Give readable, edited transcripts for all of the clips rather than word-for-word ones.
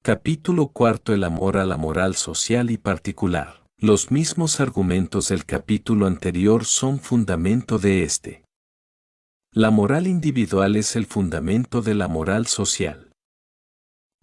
Capítulo cuarto: El amor a la moral social y particular. Los mismos argumentos del capítulo anterior son fundamento de este. La moral individual es el fundamento de la moral social.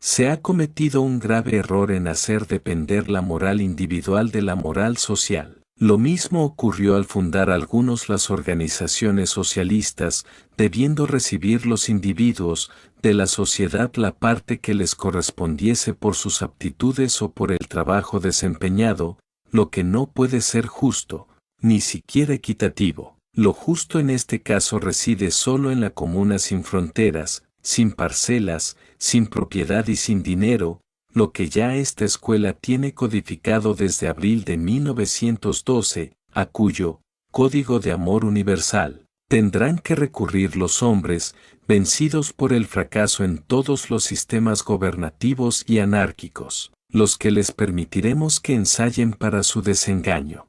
Se ha cometido un grave error en hacer depender la moral individual de la moral social. Lo mismo ocurrió al fundar algunos las organizaciones socialistas, debiendo recibir los individuos de la sociedad la parte que les correspondiese por sus aptitudes o por el trabajo desempeñado, lo que no puede ser justo, ni siquiera equitativo. Lo justo en este caso reside solo en la comuna sin fronteras, sin parcelas, sin propiedad y sin dinero, lo que ya esta escuela tiene codificado desde abril de 1912, a cuyo Código de Amor Universal tendrán que recurrir los hombres, vencidos por el fracaso en todos los sistemas gobernativos y anárquicos, los que les permitiremos que ensayen para su desengaño.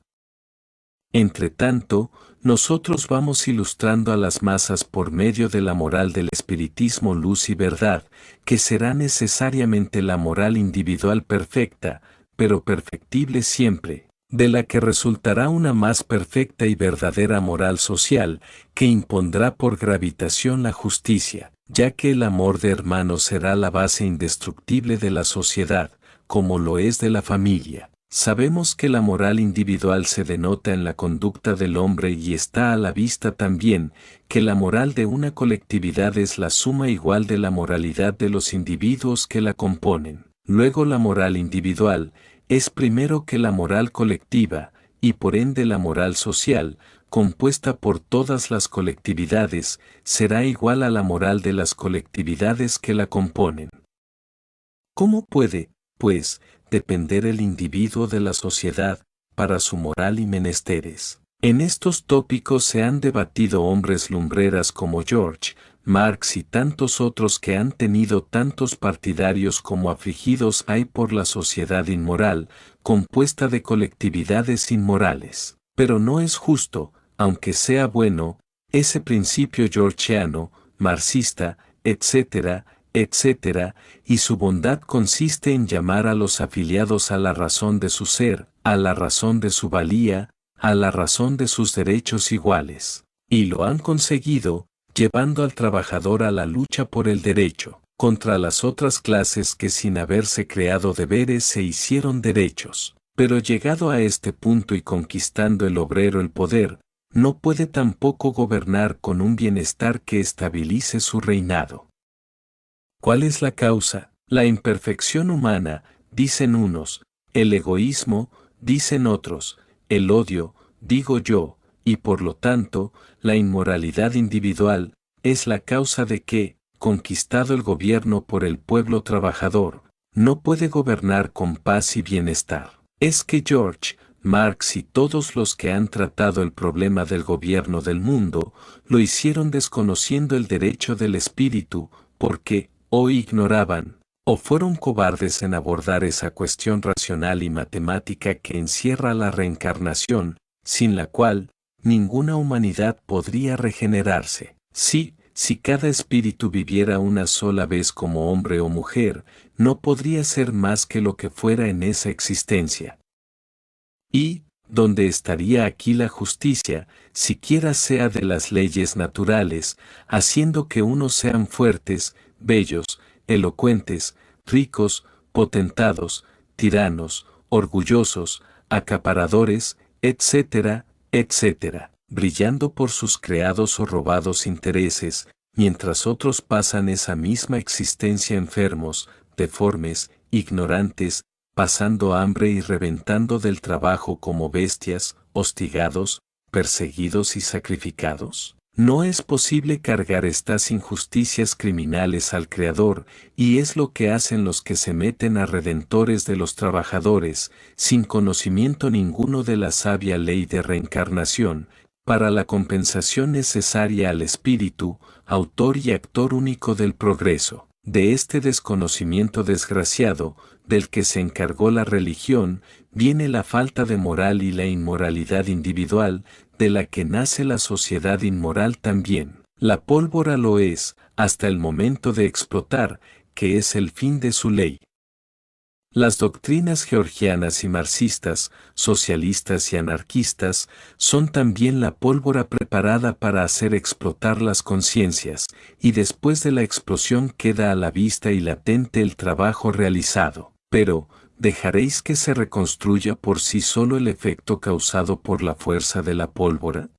Entretanto, nosotros vamos ilustrando a las masas por medio de la moral del espiritismo luz y verdad, que será necesariamente la moral individual perfecta, pero perfectible siempre, de la que resultará una más perfecta y verdadera moral social, que impondrá por gravitación la justicia, ya que el amor de hermanos será la base indestructible de la sociedad, como lo es de la familia. Sabemos que la moral individual se denota en la conducta del hombre y está a la vista también que la moral de una colectividad es la suma igual de la moralidad de los individuos que la componen. Luego la moral individual es primero que la moral colectiva, y por ende la moral social, compuesta por todas las colectividades, será igual a la moral de las colectividades que la componen. ¿Cómo puede, pues, depender el individuo de la sociedad para su moral y menesteres? En estos tópicos se han debatido hombres lumbreras como George, Marx y tantos otros que han tenido tantos partidarios como afligidos hay por la sociedad inmoral, compuesta de colectividades inmorales. Pero no es justo, aunque sea bueno, ese principio georgiano, marxista, etc., y su bondad consiste en llamar a los afiliados a la razón de su ser, a la razón de su valía, a la razón de sus derechos iguales. Y lo han conseguido, llevando al trabajador a la lucha por el derecho, contra las otras clases que sin haberse creado deberes se hicieron derechos. Pero llegado a este punto y conquistando el obrero el poder, no puede tampoco gobernar con un bienestar que estabilice su reinado. ¿Cuál es la causa? La imperfección humana, dicen unos, el egoísmo, dicen otros, el odio, digo yo, y por lo tanto, la inmoralidad individual, es la causa de que, conquistado el gobierno por el pueblo trabajador, no puede gobernar con paz y bienestar. Es que George, Marx y todos los que han tratado el problema del gobierno del mundo, lo hicieron desconociendo el derecho del espíritu, porque, o ignoraban, o fueron cobardes en abordar esa cuestión racional y matemática que encierra la reencarnación, sin la cual, ninguna humanidad podría regenerarse. Si cada espíritu viviera una sola vez como hombre o mujer, no podría ser más que lo que fuera en esa existencia. ¿Y dónde estaría aquí la justicia, siquiera sea de las leyes naturales, haciendo que unos sean fuertes, bellos, elocuentes, ricos, potentados, tiranos, orgullosos, acaparadores, etcétera, brillando por sus creados o robados intereses, mientras otros pasan esa misma existencia enfermos, deformes, ignorantes, pasando hambre y reventando del trabajo como bestias, hostigados, perseguidos y sacrificados? No es posible cargar estas injusticias criminales al Creador, y es lo que hacen los que se meten a redentores de los trabajadores, sin conocimiento ninguno de la sabia ley de reencarnación, para la compensación necesaria al espíritu, autor y actor único del progreso. De este desconocimiento desgraciado, del que se encargó la religión, viene la falta de moral y la inmoralidad individual, de la que nace la sociedad inmoral también. La pólvora lo es, hasta el momento de explotar, que es el fin de su ley. Las doctrinas georgianas y marxistas, socialistas y anarquistas, son también la pólvora preparada para hacer explotar las conciencias, y después de la explosión queda a la vista y latente el trabajo realizado. Pero, ¿dejaréis que se reconstruya por sí solo el efecto causado por la fuerza de la pólvora?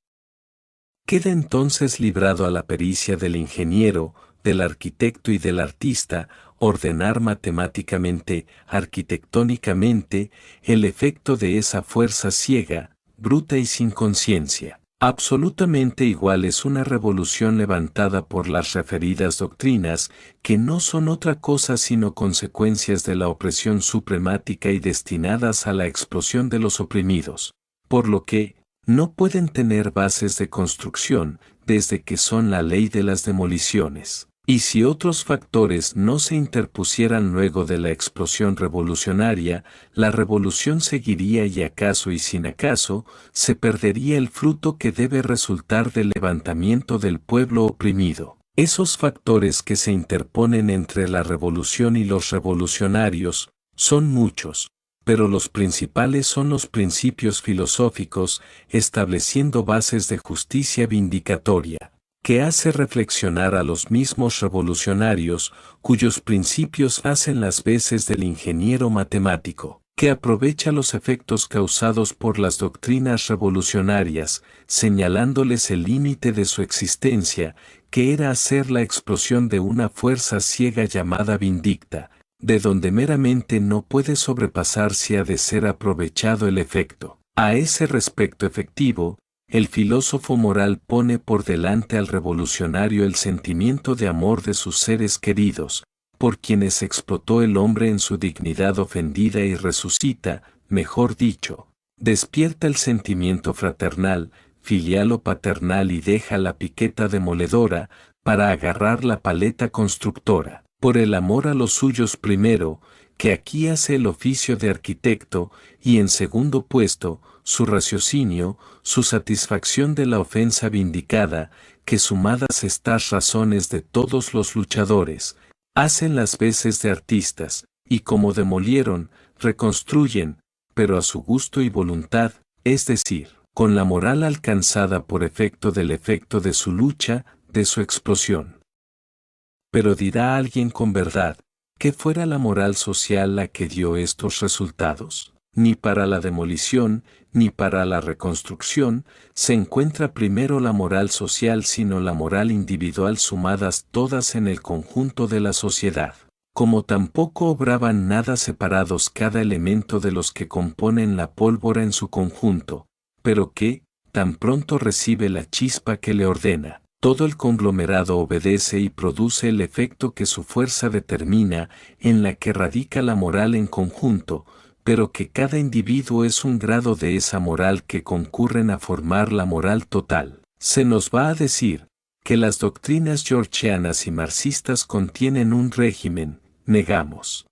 Queda entonces librado a la pericia del ingeniero, del arquitecto y del artista, ordenar matemáticamente, arquitectónicamente, el efecto de esa fuerza ciega, bruta y sin conciencia. Absolutamente igual es una revolución levantada por las referidas doctrinas, que no son otra cosa sino consecuencias de la opresión supremática y destinadas a la explosión de los oprimidos, por lo que no pueden tener bases de construcción, desde que son la ley de las demoliciones. Y si otros factores no se interpusieran luego de la explosión revolucionaria, la revolución seguiría y acaso y sin acaso, se perdería el fruto que debe resultar del levantamiento del pueblo oprimido. Esos factores que se interponen entre la revolución y los revolucionarios, son muchos, pero los principales son los principios filosóficos, estableciendo bases de justicia vindicatoria, que hace reflexionar a los mismos revolucionarios, cuyos principios hacen las veces del ingeniero matemático, que aprovecha los efectos causados por las doctrinas revolucionarias, señalándoles el límite de su existencia, que era hacer la explosión de una fuerza ciega llamada vindicta, de donde meramente no puede sobrepasar si ha de ser aprovechado el efecto. A ese respecto efectivo, el filósofo moral pone por delante al revolucionario el sentimiento de amor de sus seres queridos, por quienes explotó el hombre en su dignidad ofendida y resucita, mejor dicho, despierta el sentimiento fraternal, filial o paternal y deja la piqueta demoledora, para agarrar la paleta constructora, por el amor a los suyos primero, que aquí hace el oficio de arquitecto, y en segundo puesto, su raciocinio, su satisfacción de la ofensa vindicada, que sumadas estas razones de todos los luchadores, hacen las veces de artistas, y como demolieron, reconstruyen, pero a su gusto y voluntad, es decir, con la moral alcanzada por efecto de su lucha, de su explosión. Pero dirá alguien con verdad, que fuera la moral social la que dio estos resultados. Ni para la demolición, ni para la reconstrucción, se encuentra primero la moral social sino la moral individual sumadas todas en el conjunto de la sociedad. Como tampoco obraban nada separados cada elemento de los que componen la pólvora en su conjunto, pero que, tan pronto recibe la chispa que le ordena, todo el conglomerado obedece y produce el efecto que su fuerza determina, en la que radica la moral en conjunto, pero que cada individuo es un grado de esa moral que concurren a formar la moral total. Se nos va a decir que las doctrinas georgianas y marxistas contienen un régimen, negamos.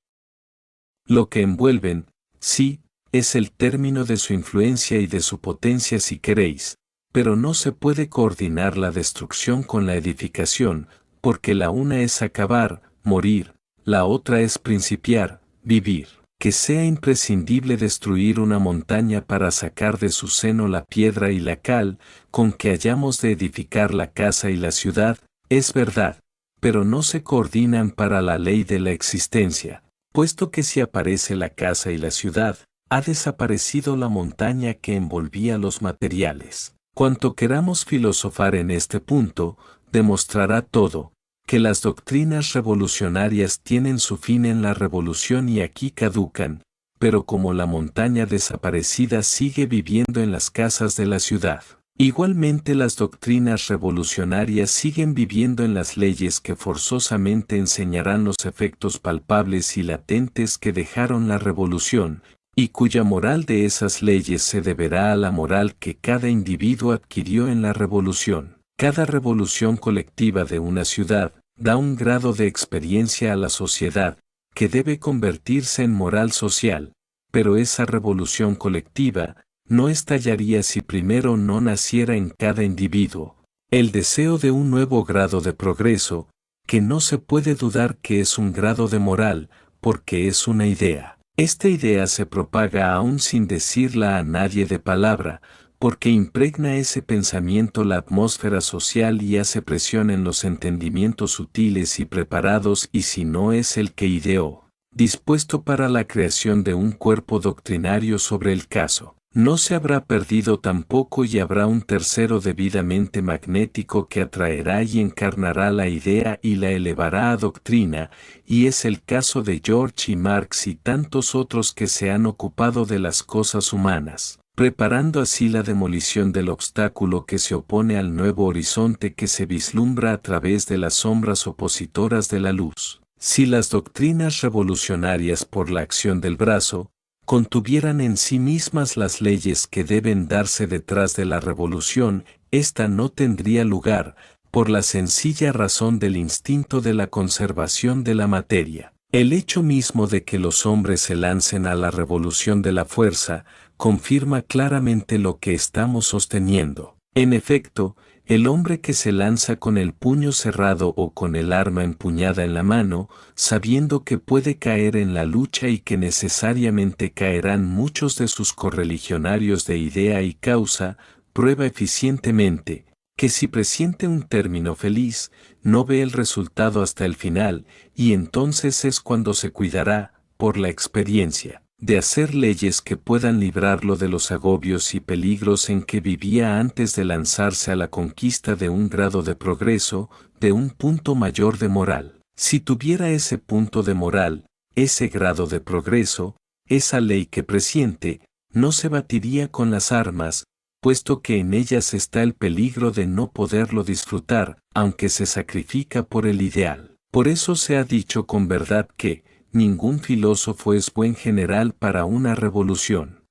Lo que envuelven, sí, es el término de su influencia y de su potencia si queréis, pero no se puede coordinar la destrucción con la edificación, porque la una es acabar, morir, la otra es principiar, vivir. Que sea imprescindible destruir una montaña para sacar de su seno la piedra y la cal, con que hayamos de edificar la casa y la ciudad, es verdad, pero no se coordinan para la ley de la existencia, puesto que si aparece la casa y la ciudad, ha desaparecido la montaña que envolvía los materiales. Cuanto queramos filosofar en este punto, demostrará todo, que las doctrinas revolucionarias tienen su fin en la revolución y aquí caducan, pero como la montaña desaparecida sigue viviendo en las casas de la ciudad. Igualmente las doctrinas revolucionarias siguen viviendo en las leyes que forzosamente enseñarán los efectos palpables y latentes que dejaron la revolución, y cuya moral de esas leyes se deberá a la moral que cada individuo adquirió en la revolución. Cada revolución colectiva de una ciudad da un grado de experiencia a la sociedad, que debe convertirse en moral social, pero esa revolución colectiva no estallaría si primero no naciera en cada individuo el deseo de un nuevo grado de progreso, que no se puede dudar que es un grado de moral, porque es una idea. Esta idea se propaga aún sin decirla a nadie de palabra, porque impregna ese pensamiento la atmósfera social y hace presión en los entendimientos sutiles y preparados, y si no es el que ideó, dispuesto para la creación de un cuerpo doctrinario sobre el caso, no se habrá perdido tampoco, y habrá un tercero debidamente magnético que atraerá y encarnará la idea y la elevará a doctrina, y es el caso de George y Marx y tantos otros que se han ocupado de las cosas humanas, preparando así la demolición del obstáculo que se opone al nuevo horizonte que se vislumbra a través de las sombras opositoras de la luz. Si las doctrinas revolucionarias por la acción del brazo contuvieran en sí mismas las leyes que deben darse detrás de la revolución, ésta no tendría lugar, por la sencilla razón del instinto de la conservación de la materia. El hecho mismo de que los hombres se lancen a la revolución de la fuerza, confirma claramente lo que estamos sosteniendo. En efecto, el hombre que se lanza con el puño cerrado o con el arma empuñada en la mano, sabiendo que puede caer en la lucha y que necesariamente caerán muchos de sus correligionarios de idea y causa, prueba eficientemente que si presiente un término feliz, no ve el resultado hasta el final, y entonces es cuando se cuidará, por la experiencia, de hacer leyes que puedan librarlo de los agobios y peligros en que vivía antes de lanzarse a la conquista de un grado de progreso, de un punto mayor de moral. Si tuviera ese punto de moral, ese grado de progreso, esa ley que presiente, no se batiría con las armas, puesto que en ellas está el peligro de no poderlo disfrutar, aunque se sacrifica por el ideal. Por eso se ha dicho con verdad que ningún filósofo es buen general para una revolución.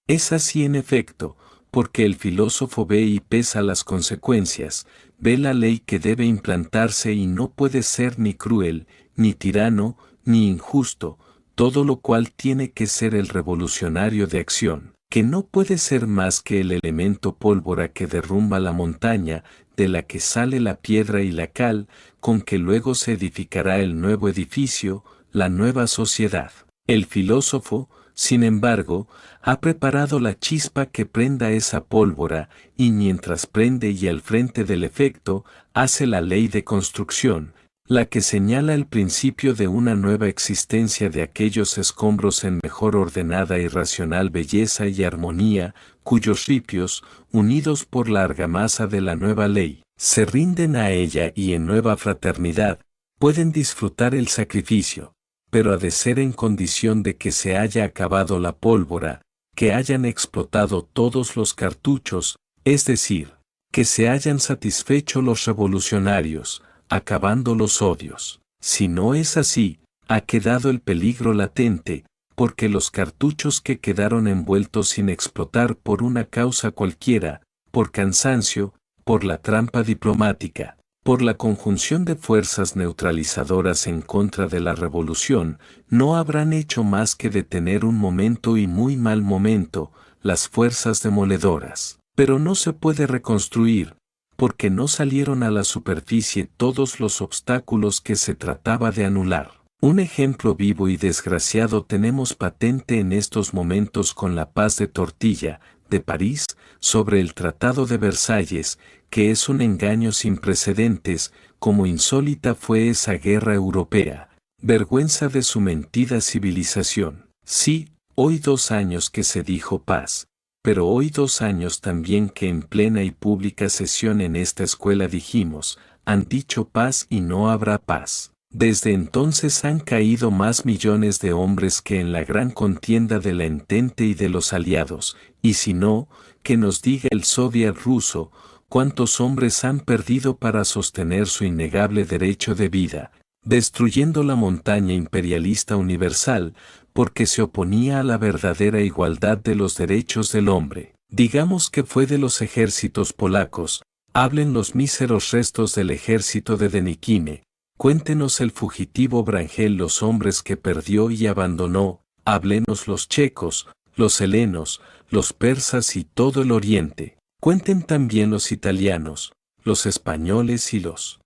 Es así en efecto, porque el filósofo ve y pesa las consecuencias, ve la ley que debe implantarse y no puede ser ni cruel, ni tirano, ni injusto, todo lo cual tiene que ser el revolucionario de acción, que no puede ser más que el elemento pólvora que derrumba la montaña, de la que sale la piedra y la cal, con que luego se edificará el nuevo edificio, la nueva sociedad. El filósofo, sin embargo, ha preparado la chispa que prenda esa pólvora, y mientras prende y al frente del efecto, hace la ley de construcción, la que señala el principio de una nueva existencia de aquellos escombros en mejor ordenada y racional belleza y armonía, cuyos ripios, unidos por la argamasa de la nueva ley, se rinden a ella y en nueva fraternidad, pueden disfrutar el sacrificio, pero ha de ser en condición de que se haya acabado la pólvora, que hayan explotado todos los cartuchos, es decir, que se hayan satisfecho los revolucionarios, acabando los odios. Si no es así, ha quedado el peligro latente, porque los cartuchos que quedaron envueltos sin explotar por una causa cualquiera, por cansancio, por la trampa diplomática, por la conjunción de fuerzas neutralizadoras en contra de la revolución, no habrán hecho más que detener un momento y muy mal momento, las fuerzas demoledoras. Pero no se puede reconstruir, porque no salieron a la superficie todos los obstáculos que se trataba de anular. Un ejemplo vivo y desgraciado tenemos patente en estos momentos con la paz de Tortilla, de París, sobre el Tratado de Versalles, que es un engaño sin precedentes, como insólita fue esa guerra europea, vergüenza de su mentida civilización. Sí, hoy 2 años que se dijo paz, pero hoy 2 años también que en plena y pública sesión en esta escuela dijimos, han dicho paz y no habrá paz. Desde entonces han caído más millones de hombres que en la gran contienda de la Entente y de los aliados, y si no, que nos diga el soviet ruso, cuántos hombres han perdido para sostener su innegable derecho de vida, destruyendo la montaña imperialista universal, porque se oponía a la verdadera igualdad de los derechos del hombre. Digamos que fue de los ejércitos polacos, hablen los míseros restos del ejército de Denikine, cuéntenos el fugitivo Brangel los hombres que perdió y abandonó, háblenos los checos, los helenos, los persas y todo el oriente, cuenten también los italianos, los españoles y los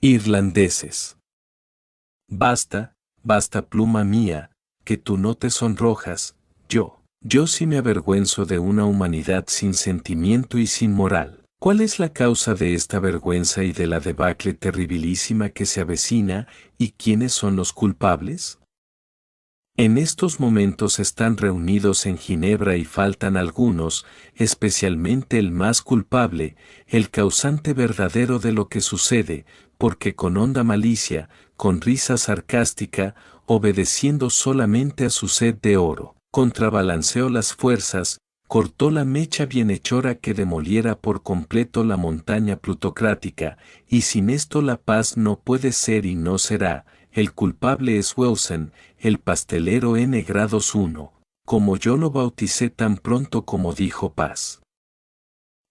irlandeses. Basta, basta pluma mía, que tú no te sonrojas, yo sí me avergüenzo de una humanidad sin sentimiento y sin moral. ¿Cuál es la causa de esta vergüenza y de la debacle terribilísima que se avecina, y quiénes son los culpables? En estos momentos están reunidos en Ginebra y faltan algunos, especialmente el más culpable, el causante verdadero de lo que sucede, porque con honda malicia, con risa sarcástica, obedeciendo solamente a su sed de oro, contrabalanceó las fuerzas, cortó la mecha bienhechora que demoliera por completo la montaña plutocrática, y sin esto la paz no puede ser y no será. El culpable es Wilson, el pastelero N-1, como yo lo bauticé tan pronto como dijo paz.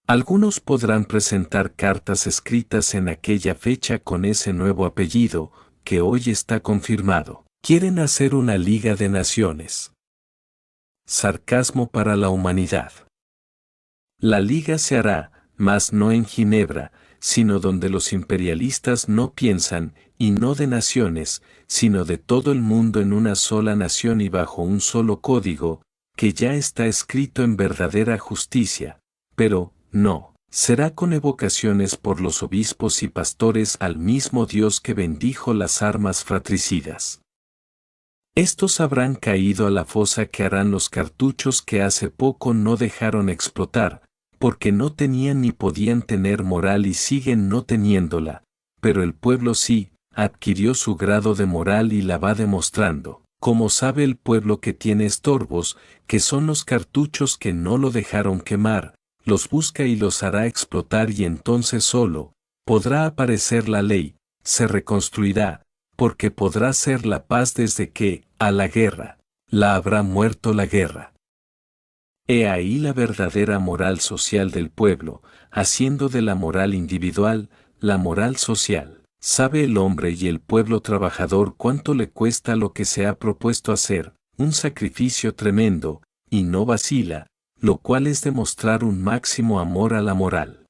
Algunos podrán presentar cartas escritas en aquella fecha con ese nuevo apellido, que hoy está confirmado. Quieren hacer una Liga de Naciones. Sarcasmo para la humanidad. La Liga se hará, mas no en Ginebra, sino donde los imperialistas no piensan, y no de naciones, sino de todo el mundo en una sola nación y bajo un solo código, que ya está escrito en verdadera justicia, pero, no, será con evocaciones por los obispos y pastores al mismo Dios que bendijo las armas fratricidas. Estos habrán caído a la fosa que harán los cartuchos que hace poco no dejaron explotar, porque no tenían ni podían tener moral y siguen no teniéndola, pero el pueblo sí, adquirió su grado de moral y la va demostrando, como sabe el pueblo que tiene estorbos, que son los cartuchos que no lo dejaron quemar, los busca y los hará explotar y entonces solo, podrá aparecer la ley, se reconstruirá, porque podrá ser la paz desde que, a la guerra, la habrá muerto la guerra. He ahí la verdadera moral social del pueblo, haciendo de la moral individual, la moral social. Sabe el hombre y el pueblo trabajador cuánto le cuesta lo que se ha propuesto hacer, un sacrificio tremendo, y no vacila, lo cual es demostrar un máximo amor a la moral.